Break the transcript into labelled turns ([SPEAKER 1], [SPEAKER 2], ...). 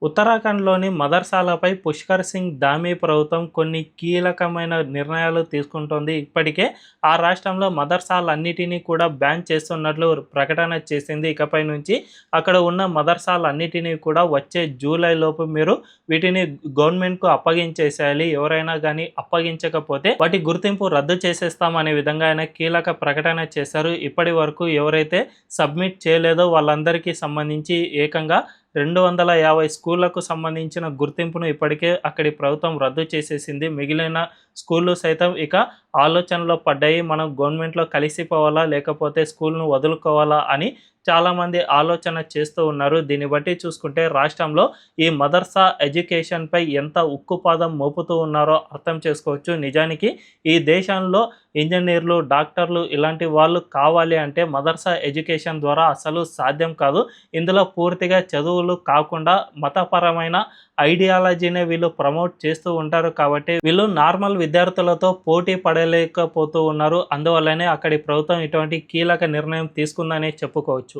[SPEAKER 1] ఉత్తరాఖండ్‌లోని మదర్సాలపై పుష్కర్ సింగ్ ధామీ ప్రభుత్వం కొన్ని కీలకమైన నిర్ణయాలు తీసుకుంటోంది. ఇప్పటికే ఆ రాష్ట్రంలో మదర్సాలన్నిటినీ కూడా బ్యాన్ చేస్తున్నట్లు ప్రకటన చేసింది. ఇకపై నుంచి అక్కడ ఉన్న మదర్సాలన్నిటినీ కూడా వచ్చే జూలైలోపు మీరు వీటిని గవర్నమెంట్‌కు అప్పగించేసేయాలి. ఎవరైనా గానీ అప్పగించకపోతే వాటి గుర్తింపు రద్దు చేసేస్తామనే విధంగా ఆయన కీలక ప్రకటన చేశారు. ఇప్పటి వరకు ఎవరైతే సబ్మిట్ చేయలేదో వాళ్ళందరికీ సంబంధించి ఏకంగా 250 స్కూళ్లకు సంబంధించిన గుర్తింపును ఇప్పటికే అక్కడి ప్రభుత్వం రద్దు చేసేసింది. మిగిలిన స్కూళ్ళు సైతం ఇక ఆలోచనలో పడ్డాయి. మనం గవర్నమెంట్‌లో కలిసిపోవాలా లేకపోతే స్కూల్‌ను వదులుకోవాలా అని చాలామంది ఆలోచన చేస్తూ ఉన్నారు. దీన్ని బట్టి చూసుకుంటే రాష్ట్రంలో ఈ మదర్సా ఎడ్యుకేషన్‌పై ఎంత ఉక్కుపాదం మోపుతూ ఉన్నారో అర్థం చేసుకోవచ్చు. నిజానికి ఈ దేశంలో ఇంజినీర్లు, డాక్టర్లు ఇలాంటి వాళ్ళు కావాలి అంటే మదర్సా ఎడ్యుకేషన్ ద్వారా అసలు సాధ్యం కాదు. ఇందులో పూర్తిగా చదువులు కాకుండా మతపరమైన ఐడియాలజీనే వీళ్ళు ప్రమోట్ చేస్తూ ఉంటారు కాబట్టి వీళ్ళు నార్మల్ విద్యార్థులతో పోటీ పడలేకపోతూ ఉన్నారు. అందువల్లనే అక్కడి ప్రభుత్వం ఇటువంటి కీలక నిర్ణయం తీసుకుందనే చెప్పుకోవచ్చు.